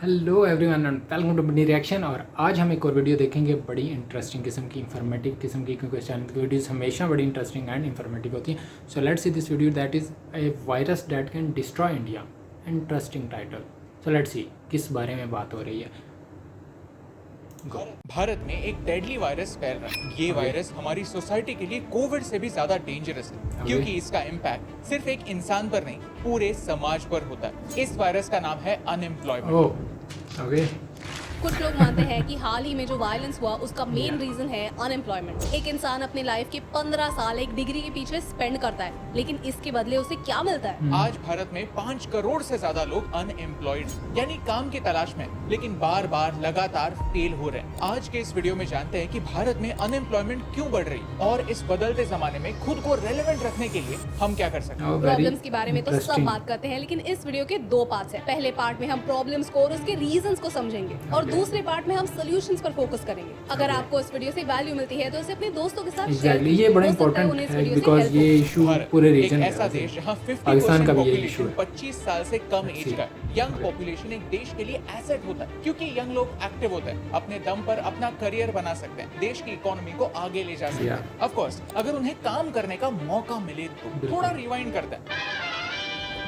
Hello everyone and welcome to Bunny Reaction. और आज हम एक और वीडियो देखेंगे बड़ी इंटरेस्टिंग किस्म की, इंफॉर्मेटिव किस्म की, क्योंकि चैनल की वीडियोस हमेशा बड़ी इंटरेस्टिंग एंड इंफॉर्मेटिव होती हैं। So let's see this video that is a virus that can destroy India. Interesting title. So let's see किस बारे में बात हो रही है। भारत में एक डेडली वायरस फैल रहा है। ये वायरस हमारी सोसाइटी के लिए कोविड से भी ज्यादा डेंजरस है, क्योंकि इसका इम्पैक्ट सिर्फ एक इंसान पर नहीं, पूरे समाज पर होता है। इस वायरस का नाम है अनएम्प्लॉयमेंट। ओके। कुछ लोग मानते हैं कि हाल ही में जो वायलेंस हुआ उसका मेन रीजन है अनएम्प्लॉयमेंट। एक इंसान अपने लाइफ के 15 साल एक डिग्री के पीछे स्पेंड करता है, लेकिन इसके बदले उसे क्या मिलता है? आज भारत में 5 करोड़ से ज्यादा लोग अनएम्प्लॉयड, यानी काम की तलाश में, लेकिन बार बार लगातार फेल हो रहे हैं। आज के इस वीडियो में जानते हैं कि भारत में अनएम्प्लॉयमेंट क्यों बढ़ रही है और इस बदलते जमाने में खुद को रेलेवेंट रखने के लिए हम क्या कर सकते हैं। प्रॉब्लम्स के बारे में तो सब बात करते हैं, लेकिन इस वीडियो के 2 पार्ट्स हैं। पहले पार्ट में हम प्रॉब्लम्स को और उसके रीजंस को समझेंगे और दूसरे पार्ट में हम सॉल्यूशंस पर फोकस करेंगे। अगर आपको इस वीडियो से वैल्यू मिलती है तो इसे अपने दोस्तों के साथ शेयर कीजिए। ये बड़ा इंपॉर्टेंट है बिकॉज ये इशू पूरे रीजन में ऐसा देश जहां 50% पाकिस्तान का भी ये इशू पॉपुलेशन 25 साल से कम एज का है। यंग पॉपुलेशन एक देश के लिए एसेट होता है, क्योंकि यंग लोग एक्टिव होते हैं, अपने दम पर अपना करियर बना सकते हैं, देश की इकोनॉमी को आगे ले जा सकते हैं। ऑफ कोर्स अगर उन्हें काम करने का मौका मिले तो। थोड़ा रिवाइंड करते हैं।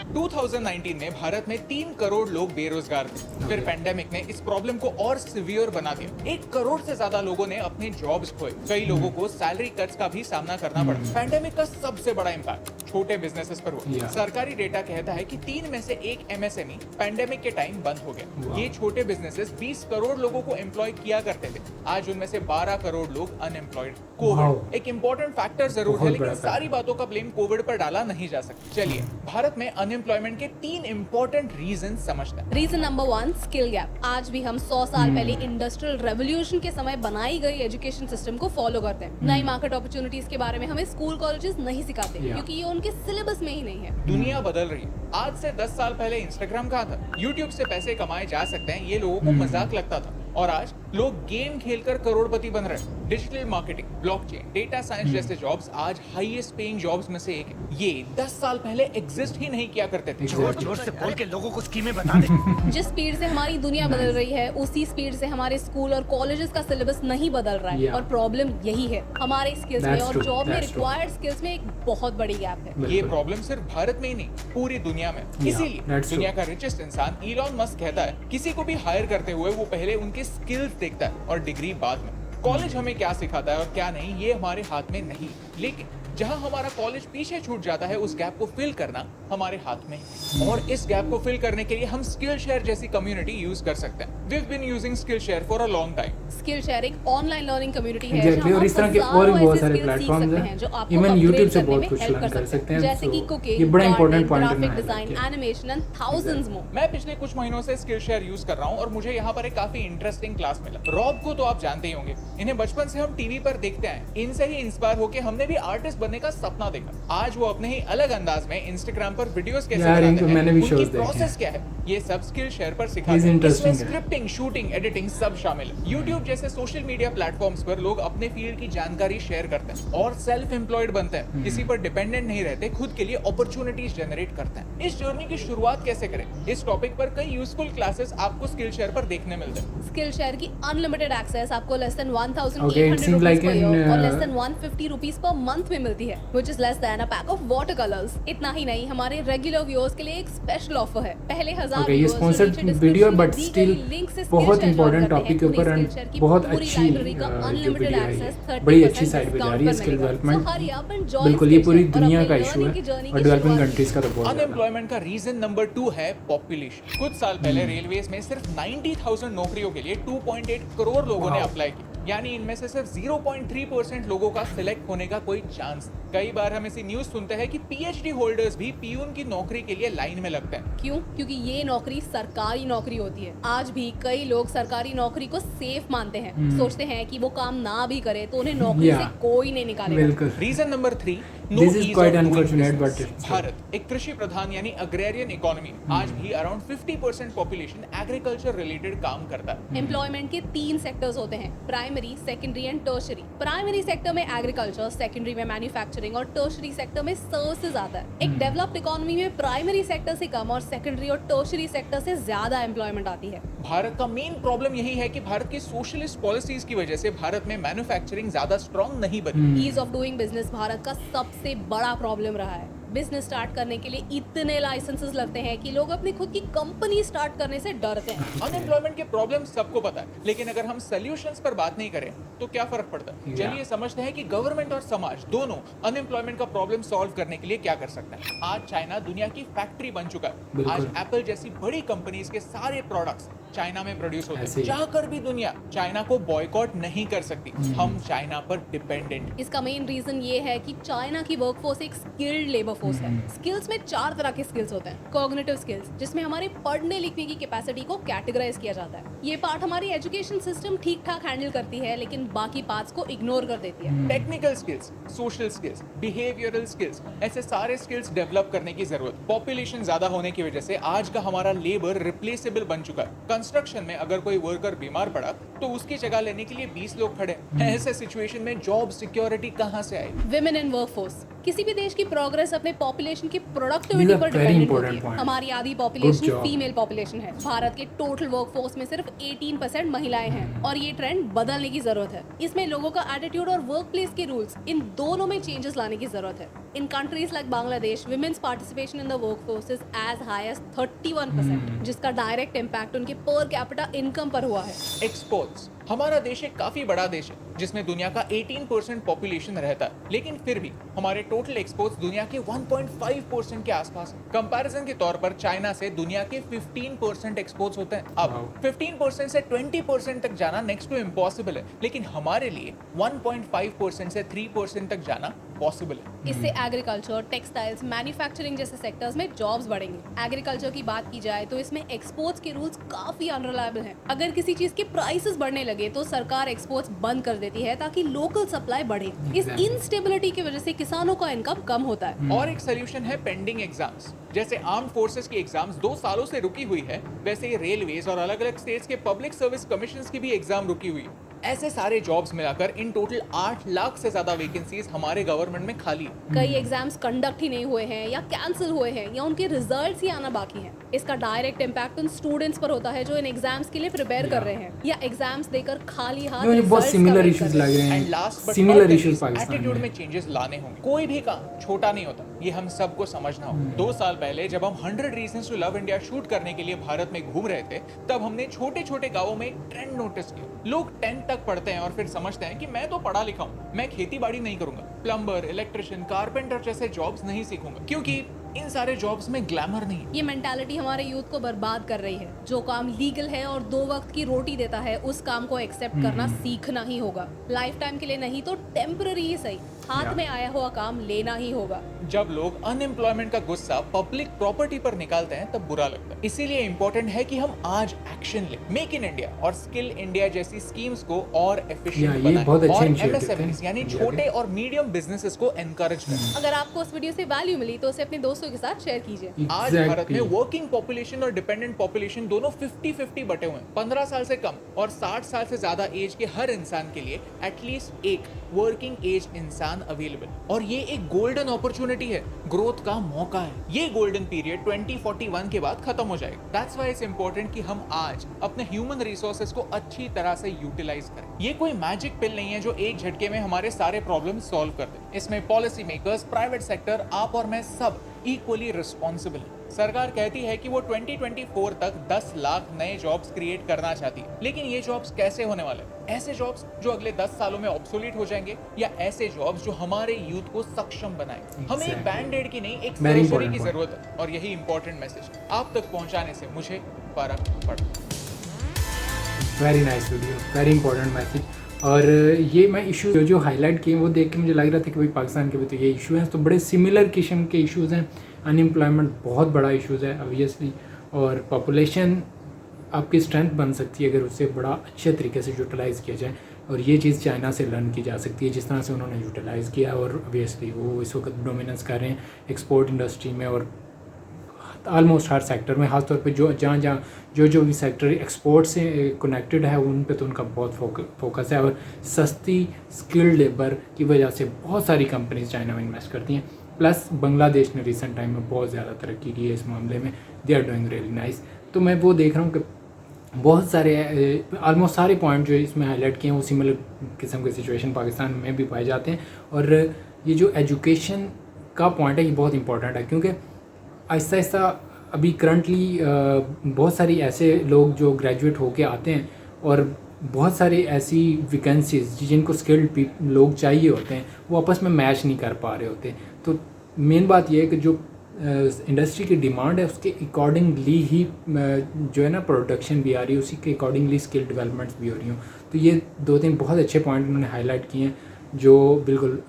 2019 में भारत में 3 करोड़ लोग बेरोजगार थे। फिर पेंडेमिक ने इस प्रॉब्लम को और सिवियर बना दिया। 1 करोड़ से ज्यादा लोगों ने अपने जॉब्स खोए। कई लोगों को सैलरी कट्स का भी सामना करना पड़ा। पेंडेमिक का सबसे बड़ा इम्पैक्ट छोटे बिजनेसेस पर हुआ। सरकारी डेटा कहता है कि 3 में से 1 एमएसएमई पेंडेमिक के टाइम बंद हो गया। ये छोटे बिजनेसेस 20 करोड़ लोगों को एम्प्लॉय किया करते थे। आज उनमें से 12 करोड़ लोग अनएम्प्लॉयड। कोविड एक इम्पोर्टेंट फैक्टर जरूर है, लेकिन सारी बातों का ब्लेम कोविड पर डाला नहीं जा सकता। चलिए भारत में अनएम्प्लॉयमेंट के 3 इंपॉर्टेंट रीजन समझते हैं। Reason number 1, skill gap. आज भी हम 100 साल पहले इंडस्ट्रियल रेवोल्यूशन के समय बनाई गई एजुकेशन सिस्टम को फॉलो करते हैं। नई मार्केट अपॉर्चुनिटीज के बारे में हमें स्कूल कॉलेजेस नहीं सिखाते, क्योंकि ये उनके सिलेबस में ही नहीं है। दुनिया बदल रही है। आज से 10 साल पहले इंस्टाग्राम कहाँ था? यूट्यूब से पैसे कमाए जा सकते हैं, ये लोगों को मजाक लगता था। और आज लोग गेम खेलकर करोड़पति बन रहे हैं। Digital marketing, blockchain, data science जैसे जॉब्स आज हाईएस्ट पेइंग जॉब्स में से एक है। ये 10 साल पहले एग्जिस्ट ही नहीं किया करते थे। जोर से बोल के लोगों को स्कीमें बता दे। जिस स्पीड से हमारी दुनिया बदल रही है, उसी स्पीड से हमारे स्कूल और कॉलेजेस का सिलेबस नहीं बदल रहा है। और प्रॉब्लम यही है, हमारे स्किल्स में और जॉब में रिक्वायर्ड स्किल्स में एक बहुत बड़ी गैप है। ये प्रॉब्लम सिर्फ भारत में ही नहीं, पूरी दुनिया में। इसीलिए दुनिया का रिचेस्ट इंसान इलॉन मस्क कहता है, किसी को भी हायर करते हुए वो पहले उनके स्किल्स देखता है और डिग्री बाद में। कॉलेज हमें क्या सिखाता है और क्या नहीं, ये हमारे हाथ में नहीं, लेकिन जहां हमारा कॉलेज पीछे छूट जाता है, उस गैप को फिल करना हमारे हाथ में है। और इस गैप को फिल करने के लिए हम स्किल शेयर जैसी कम्युनिटी यूज कर सकते हैं। We have been using skill share for a long time. Skill share एक ऑनलाइन लर्निंग कम्युनिटी है, Exactly, और इस तरह के और भी बहुत सारे प्लेटफॉर्म्स हैं जो आपको इवन यूट्यूब से अपग्रेड बहुत करने कुछ में हेल्प लर्न कर सकते हैं। जैसे कि So, कुकिंग, ये बड़ा इंपॉर्टेंट पॉइंट है, graphic design, animation and thousands more. मैं पिछले कुछ महीनों से स्किल शेयर यूज कर रहा हूं और मुझे यहाँ पर एक काफी इंटरेस्टिंग क्लास मिला। रॉब को तो आप जानते ही होंगे, इन्हें बचपन से हम टीवी पर देखते हैं। इनसे ही इंस्पायर होकर हमने भी आर्टिस्ट बनने का सपना देखा। आज वो अपने ही अलग अंदाज में इंस्टाग्राम पर वीडियोस कैसे बनाते हैं, मैंने भी उनकी shows देखे हैं। प्रोसेस क्या है, ये सब स्किल शेयर पर सिखाते हैं। interesting इसमें है। स्क्रिप्टिंग, शूटिंग, एडिटिंग सब शामिल है। यूट्यूब जैसे सोशल मीडिया प्लेटफॉर्म्स पर लोग अपने फील्ड की जानकारी शेयर करते हैं और सेल्फ एम्प्लॉयड बनते हैं। किसी पर डिपेंडेंट नहीं रहते, खुद के लिए अपॉर्चुनिटीज जनरेट करते हैं। इस जर्नी की शुरुआत कैसे करें, इस टॉपिक पर कई यूजफुल क्लासेस आपको स्किल शेयर पर देखने मिलते हैं। स्किल शेयर की अनलिमिटेड एक्सेस आपको less than 1800 Okay, it seems like rupees in, और less than 150 rupees per month में मिलती है, which is less than a pack of water colours. इतना ही नहीं, हमारे रेगुलर व्यूअर्स के लिए एक स्पेशल ऑफर है। पहले 1000 ये स्पॉन्सर्ड वीडियो बट स्टिल बहुत इंपॉर्टेंट टॉपिक के ऊपर एंड बहुत अच्छी जो वीडियो है, बड़ी अच्छी साइड पे जा रही है स्किल डेवलपमेंट। बिल्कुल ये पूरी दुनिया का इशू है और डेवलपिंग कंट्रीज का तो बहुत ज़्यादा। अनएम्प्लॉयमेंट का रीजन नंबर 2 है पॉपुलेशन। कुछ साल पहले रेलवेज में सिर्फ 90,000 नौकरियों के लिए 2.8 करोड़ लोगों ने अप्लाई की, यानी इनमें से सिर्फ 0.3% लोगों का सिलेक्ट होने का कोई चांस। कई बार हम ऐसी न्यूज सुनते हैं कि पीएचडी होल्डर्स भी पीयून की नौकरी के लिए लाइन में लगते हैं। क्यों? क्योंकि ये नौकरी सरकारी नौकरी होती है। आज भी कई लोग सरकारी नौकरी को सेफ मानते हैं, सोचते हैं कि वो काम ना भी करे तो उन्हें नौकरी से कोई नहीं निकालेगा। बिल्कुल। Reason number 3, This is quite unfortunate, but it's Bharat एक कृषि प्रधान यानी अग्रेरियन इकोनॉमी, आज भी अराउंड 50% पॉपुलेशन एग्रीकल्चर रिलेटेड काम करता है। एम्प्लॉयमेंट के 3 सेक्टर्स होते हैं, primary, secondary and tertiary. Primary sector में एग्रीकल्चर, सेकेंडरी में मैन्युफैक्चरिंग और टर्शरी सेक्टर में सर्विसेज आता है। एक डेवलप्ड इकोनॉमी में प्राइमरी सेक्टर से कम और सेकेंडरी और टर्शरी सेक्टर से ज्यादा एम्प्लॉयमेंट आती है। भारत का मेन प्रॉब्लम यही है कि भारत की सोशलिस्ट पॉलिसीज की वजह से भारत में मैन्युफैक्चरिंग ज्यादा स्ट्रांग नहीं बनी। Ease of doing business Bharat का सबसे बड़ा प्रॉब्लम रहा है। बिजनेस स्टार्ट करने के लिए इतने लाइसेंसेस लगते हैं कि लोग अपनी खुद की कंपनी स्टार्ट करने से डरते हैं। अनएम्प्लॉयमेंट के प्रॉब्लम सबको पता है, लेकिन अगर हम सॉल्यूशंस पर बात नहीं करें तो क्या फर्क पड़ता है? चलिए समझते हैं कि गवर्नमेंट और समाज दोनों अनएम्प्लॉयमेंट का प्रॉब्लम सॉल्व करने के लिए क्या कर सकते हैं। आज चाइना दुनिया की फैक्ट्री बन चुका है। आज एप्पल जैसी बड़ी कंपनीज के सारे प्रोडक्ट्स चाइना में प्रोड्यूस होते हैं। चाहकर भी दुनिया चाइना को बॉयकॉट नहीं कर सकती। हम चाइना पर डिपेंडेंट। इसका मेन रीजन ये है कि चाइना की वर्कफोर्स एक स्किल्ड लेबर फोर्स है। स्किल्स में 4 तरह के स्किल्स होते हैं। कॉग्निटिव स्किल्स, जिसमें हमारे पढ़ने लिखने की कैपेसिटी को कैटेगराइज किया जाता है। ये पार्ट हमारी एजुकेशन सिस्टम ठीक ठाक हैंडल करती है, लेकिन बाकी पार्ट्स को इग्नोर कर देती है। Technical skills, social skills, behavioural skills, ऐसे सारे स्किल्स डेवलप करने की जरूरत। पॉपुलेशन ज्यादा होने की वजह से आज का हमारा लेबर रिप्लेसेबल बन चुका है। कंस्ट्रक्शन में अगर कोई वर्कर बीमार पड़ा तो उसकी जगह लेने के लिए 20 लोग खड़े हैं। ऐसे सिचुएशन में जॉब सिक्योरिटी कहां से आए? विमेन इन वर्कफोर्स, किसी भी देश की प्रोग्रेस अपने पॉपुलेशन की प्रोडक्टिविटी पर डिपेंडेंट होती है। हमारी आधी पॉपुलेशन फीमेल पॉपुलेशन है। भारत के टोटल वर्कफोर्स में सिर्फ 18% महिलाएं हैं और ये ट्रेंड बदलने की जरूरत है। इसमें लोगों का एटीट्यूड और वर्क प्लेस के रूल्स, इन दोनों में चेंजेस लाने की जरूरत है। In countries like Bangladesh, women's participation in the workforce is as high as 31%, जिसका डायरेक्ट इम्पैक्ट उनके पर कैपिटा इनकम पर हुआ है। एक्सपोर्ट्स, हमारा देश एक काफी बड़ा देश है जिसमें दुनिया का 18% पॉपुलेशन रहता है, लेकिन फिर भी हमारे टोटल एक्सपोर्ट्स दुनिया के 1.5% के आसपास है। कंपैरिजन के तौर पर चाइना से दुनिया के 15% एक्सपोर्ट्स होते हैं। अब 15% से 20% तक जाना नेक्स्ट टू इम्पॉसिबल है, लेकिन हमारे लिए 1.5% से 3% तक जाना पॉसिबल है। इससे एग्रीकल्चर, टेक्सटाइल्स, मैन्युफैक्चरिंग जैसे सेक्टर्स में जॉब्स बढ़ेंगे। एग्रीकल्चर की बात की जाए तो इसमें एक्सपोर्ट्स के रूल्स काफी अनरिलायबल हैं। अगर किसी चीज के प्राइसेस बढ़ने लगे तो सरकार एक्सपोर्ट्स बंद कर देती है ताकि लोकल सप्लाई बढ़े। इस इनस्टेबिलिटी की वजह से किसानों का इनकम कम होता है। और एक सोल्यूशन है पेंडिंग एग्जाम्स। जैसे आर्म्ड फोर्सेस की एग्जाम्स 2 सालों से रुकी हुई है, वैसे ही रेलवेज और अलग अलग स्टेट्स के पब्लिक सर्विस कमीशंस की भी एग्जाम रुकी हुई है। ऐसे सारे जॉब्स मिलाकर इन टोटल 8 लाख से ज्यादा वैकेंसीज हमारे गवर्नमेंट में खाली है। कई एग्जाम्स कंडक्ट ही नहीं हुए हैं या कैंसिल हुए हैं या उनके रिजल्ट्स ही आना बाकी हैं। इसका डायरेक्ट इम्पैक्ट उन स्टूडेंट्स पर होता है जो इन एग्जाम्स के लिए प्रिपेयर कर रहे हैं या एग्जाम्स देकर खाली हाथ बहुत सिमिलर इश्यूज लग रहे एंड हैं। Last but similar issues Pakistan attitude में में चेंजेस लाने होंगे। कोई भी काम छोटा नहीं होता, ये हम सबको समझना होगा। 2 साल पहले जब हम 100 reasons to love India shoot करने के लिए भारत में घूम रहे थे, तब हमने छोटे छोटे गाँवों में एक ट्रेंड नोटिस किया। लोग 10th तक पढ़ते हैं और फिर समझते हैं कि मैं तो पढ़ा लिखा हूँ, मैं खेती बाड़ी नहीं करूंगा, प्लम्बर, इलेक्ट्रिशियन, कारपेंटर जैसे जॉब्स नहीं सीखूंगा, क्योंकि इन सारे जॉब्स में ग्लैमर नहीं। ये मेंटालिटी हमारे यूथ को बर्बाद कर रही है। जो काम लीगल है और 2 वक्त की रोटी देता है, उस काम को एक्सेप्ट करना सीखना ही होगा। लाइफ टाइम के लिए नहीं तो टेम्पररी ही सही, हाथ में आया हुआ काम लेना ही होगा। जब लोग अनएम्प्लॉयमेंट का गुस्सा पब्लिक प्रॉपर्टी पर निकालते हैं तब बुरा लगता है। इसीलिए इम्पोर्टेंट है कि हम आज एक्शन लें। मेक इन इंडिया और स्किल इंडिया जैसी स्कीम्स को और एफिशिएंट बनाएं और MSMEs यानी छोटे और मीडियम बिजनेसेस को एनकरेज करें। अगर आपको इस वीडियो से वैल्यू मिली तो उसे अपने दोस्तों के साथ शेयर कीजिए। आज भारत में वर्किंग पॉपुलेशन और डिपेंडेंट पॉपुलेशन दोनों 50-50 बटे हुए हैं। 15 साल से कम और 60 साल से ज्यादा एज के हर इंसान के लिए एटलीस्ट एक वर्किंग एज इंसान अवेलेबल, और ये एक गोल्डन अपॉर्चुनिटी है, ग्रोथ का मौका है। ये गोल्डन पीरियड 2041 के बाद खत्म हो जाएगा। दैट्स व्हाई इट्स इंपॉर्टेंट कि हम आज अपने ह्यूमन रिसोर्सेज को अच्छी तरह से यूटिलाइज करें। ये कोई मैजिक पिल नहीं है जो एक झटके में हमारे सारे प्रॉब्लम सॉल्व कर दे। इसमें पॉलिसी मेकर्स, प्राइवेट सेक्टर, आप और मैं सब इक्वली रिस्पॉन्सिबल है। सरकार कहती है कि वो 2024 तक 10 लाख नए जॉब्स क्रिएट करना चाहती है, लेकिन ये जॉब्स कैसे होने वाले? ऐसे जॉब्स जो अगले 10 सालों में ऑब्सोलीट हो जाएंगे, या ऐसे जॉब्स जो हमारे यूथ को सक्षम बनाएंगे? हमें एक बैंड-एड की नहीं, एक सर्जरी की जरूरत है, और यही इंपॉर्टेंट मैसेज आप तक पहुंचाने से मुझे फर्क पड़ता है। Very nice video, very important message. और ये मैं इशू जो हाईलाइट किए वो देख के मुझे लग रहा था कि भाई पाकिस्तान के भी तो ये इशू हैं, तो बड़े सिमिलर किस्म के इश्यूज़ हैं। अनएम्प्लॉयमेंट बहुत बड़ा इशूज़ है ऑब्वियसली, और पॉपुलेशन आपकी स्ट्रेंथ बन सकती है अगर उसे बड़ा अच्छे तरीके से यूटिलाइज़ किया जाए। और ये चीज़ चाइना से लर्न की जा सकती है, जिस तरह से उन्होंने यूटिलाइज़ किया और ऑब्वियसली वो इस वक्त डोमिनेंस कर रहे हैं एक्सपोर्ट इंडस्ट्री में और आलमोस्ट हर सेक्टर में, ख़ासतौर पे जहाँ जो भी सेक्टर एक्सपोर्ट से कनेक्टेड है उन पे तो उनका बहुत फोकस है। और सस्ती स्किल्ड लेबर की वजह से बहुत सारी कंपनीज चाइना में इन्वेस्ट करती हैं। प्लस बांग्लादेश ने रिसेंट टाइम में बहुत ज़्यादा तरक्की की है इस मामले में, they are doing really nice. तो मैं वो देख रहा हूँ कि बहुत सारे आलमोस्ट सारे पॉइंट जो इसमें हाईलाइट किए हैं वो सिमिलर किस्म के सिचुएशन पाकिस्तान में भी पाए जाते हैं। और ये जो एजुकेशन का पॉइंट है ये बहुत इंपॉर्टेंट है, क्योंकि आहिस्ता आहिस्ता अभी करंटली बहुत सारी ऐसे लोग जो ग्रेजुएट होके आते हैं और बहुत सारी ऐसी वैकेंसीज जिनको स्किल्ड लोग चाहिए होते हैं वो आपस में मैच नहीं कर पा रहे होते। तो मेन बात यह है कि जो इंडस्ट्री की डिमांड है उसके अकॉर्डिंगली ही जो है ना प्रोडक्शन भी आ रही है, उसी के अकॉर्डिंगली स्किल डेवलपमेंट्स भी हो रही हूँ। तो ये 2-3 बहुत अच्छे पॉइंट उन्होंने हाईलाइट किए हैं जो बिल्कुल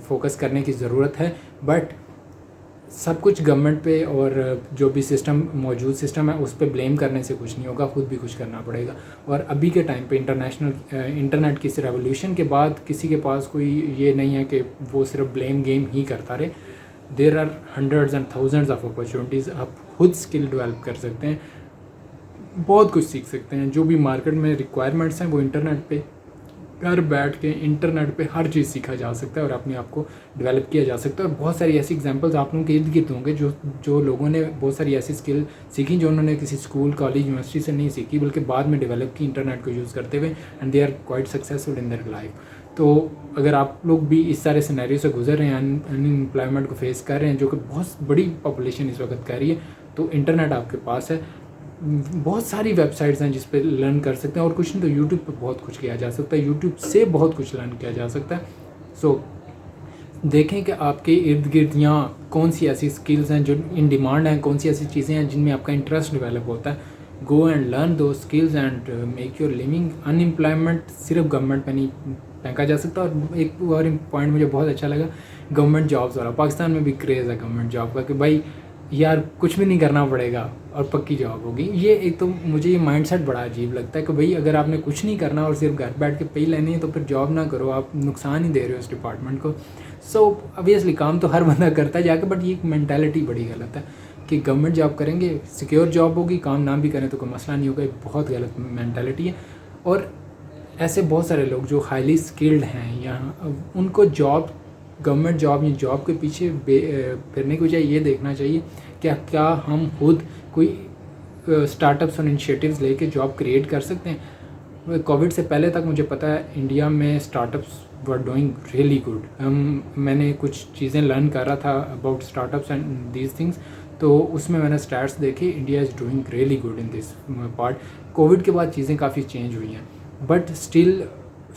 फोकस करने की ज़रूरत है। बट सब कुछ गवर्नमेंट पे और जो भी मौजूद सिस्टम है उस पर ब्लेम करने से कुछ नहीं होगा, ख़ुद भी कुछ करना पड़ेगा। और अभी के टाइम पे इंटरनेट की इस रेवोल्यूशन के बाद किसी के पास कोई ये नहीं है कि वो सिर्फ ब्लेम गेम ही करता रहे। There are hundreds and thousands of opportunities, आप खुद स्किल डेवलप कर सकते हैं, बहुत कुछ सीख सकते हैं। जो भी मार्केट में रिक्वायरमेंट्स हैं वो इंटरनेट पे घर बैठ के इंटरनेट पे हर चीज़ सीखा जा सकता है और अपने आप को डेवलप किया जा सकता है। और बहुत सारी ऐसी एग्जांपल्स आप लोगों के इर्द गिर्द होंगे जो लोगों ने बहुत सारी ऐसी स्किल सीखी जो उन्होंने किसी स्कूल, कॉलेज, यूनिवर्सिटी से नहीं सीखी बल्कि बाद में डेवलप की इंटरनेट को यूज़ करते हुए, and they are quite successful in their life. तो अगर आप लोग भी इस सारे सिनेरियो से गुजर रहे हैं, अनएम्प्लॉयमेंट को फेस कर रहे हैं जो कि बहुत बड़ी पॉपुलेशन इस वक्त कर रही है, तो इंटरनेट आपके पास है। बहुत सारी वेबसाइट्स हैं जिस पे लर्न कर सकते हैं, और कुछ नहीं तो यूट्यूब पे बहुत कुछ किया जा सकता है, यूट्यूब से बहुत कुछ लर्न किया जा सकता है। सो देखें कि आपके इर्द गिर्द यहाँ कौन सी ऐसी स्किल्स हैं जो इन डिमांड हैं, कौन सी ऐसी चीज़ें हैं जिनमें आपका इंटरेस्ट डेवलप होता है। गो एंड लर्न दो skills and make your living. Unemployment सिर्फ गवर्नमेंट पे नहीं फेंका जा सकता। और एक और पॉइंट मुझे बहुत अच्छा लगा, गवर्नमेंट जॉब्स वाला। पाकिस्तान में भी क्रेज़ है गवर्नमेंट जॉब का कि भाई यार कुछ भी नहीं करना पड़ेगा और पक्की जॉब होगी। ये एक तो मुझे ये माइंडसेट बड़ा अजीब लगता है कि भाई अगर आपने कुछ नहीं करना और सिर्फ घर बैठ के पे लेनी है तो फिर जॉब ना करो, आप नुकसान ही दे रहे हो उस डिपार्टमेंट को। सो ऑब्वियसली काम तो हर बंदा करता है जाके, बट ये एक मैंटेलिटी बड़ी गलत है कि गवर्नमेंट जॉब करेंगे, सिक्योर जॉब होगी, काम ना भी करें तो कोई मसला नहीं होगा। एक बहुत गलत मैंटेलिटी है। और ऐसे बहुत सारे लोग जो हाईली स्किल्ड हैं यहाँ, उनको जॉब, गवर्नमेंट जॉब या जॉब के पीछे फिरने की बजाय ये देखना चाहिए क्या हम खुद कोई स्टार्टअप्स और इनिशिएटिव्स लेके जॉब क्रिएट कर सकते हैं। कोविड से पहले तक मुझे पता है इंडिया में startups were doing really good. मैंने कुछ चीज़ें लर्न कर रहा था about startups and these things, तो उसमें मैंने स्टैट्स देखे, India is doing really good in this part. Covid के बाद चीज़ें काफ़ी चेंज हुई हैं, बट स्टिल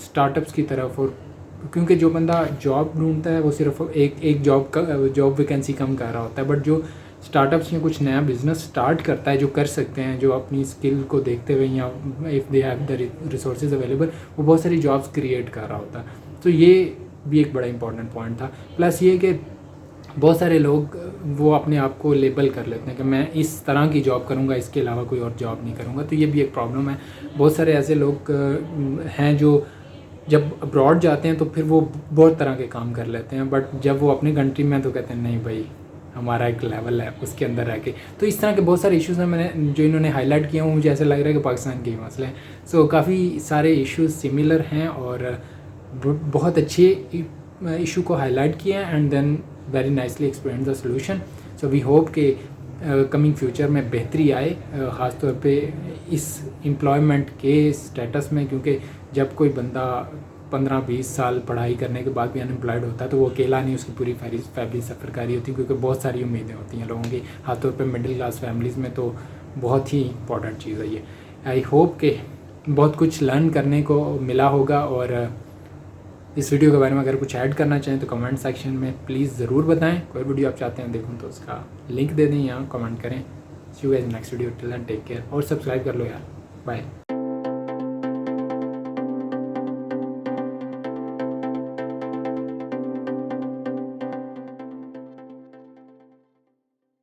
स्टार्टअप्स की तरफ, और क्योंकि जो बंदा जॉब ढूंढता है वो सिर्फ एक जॉब वैकेंसी कम कर रहा होता है, बट जो स्टार्टअप्स में कुछ नया बिजनेस स्टार्ट करता है, जो कर सकते हैं, जो अपनी स्किल को देखते हुए या if they have the resources available, वो बहुत सारी जॉब्स क्रिएट कर रहा होता है। तो ये भी एक बड़ा इंपॉर्टेंट पॉइंट था। प्लस ये कि बहुत सारे लोग वो अपने आप को लेबल कर लेते हैं कि मैं इस तरह की जॉब करूंगा, इसके अलावा कोई और जॉब नहीं करूंगा। तो ये भी एक प्रॉब्लम है। बहुत सारे ऐसे लोग हैं जो जब अब्रॉड जाते हैं तो फिर वो बहुत तरह के काम कर लेते हैं, बट जब वो अपनी कंट्री में तो कहते हैं नहीं भाई हमारा एक लेवल है उसके अंदर रह के। तो इस तरह के बहुत सारे इश्यूज़ हैं मैंने जो इन्होंने हाईलाइट किया, मुझे ऐसा लग रहा है कि पाकिस्तान के ही मसले हैं। सो काफ़ी सारे इश्यूज़ सिमिलर हैं और बहुत अच्छे इशू को हाईलाइट किए हैं and then very nicely explain the solution. So we hope कि कमिंग फ्यूचर में बेहतरी आए, ख़ास तौर पे इस एम्प्लॉयमेंट के स्टेटस में, क्योंकि जब कोई बंदा 15-20 साल पढ़ाई करने के बाद भी अनएम्प्लॉयड होता है तो वो अकेला नहीं, उसकी पूरी फैमिली सफ़र कर रही होती है, क्योंकि बहुत सारी उम्मीदें होती हैं लोगों की, ख़ास तौर पे मिडिल क्लास फैमिलीज़ में। तो बहुत ही इंपॉर्टेंट चीज़ है ये। आई होप कि बहुत कुछ लर्न करने को मिला होगा। और इस वीडियो के बारे में अगर कुछ ऐड करना चाहें तो कमेंट सेक्शन में प्लीज़ ज़रूर बताएं। कोई वीडियो आप चाहते हैं देखूं तो उसका लिंक दे दें या कमेंट करें। See you guys next video, till then take care और सब्सक्राइब कर लो यार। बाय।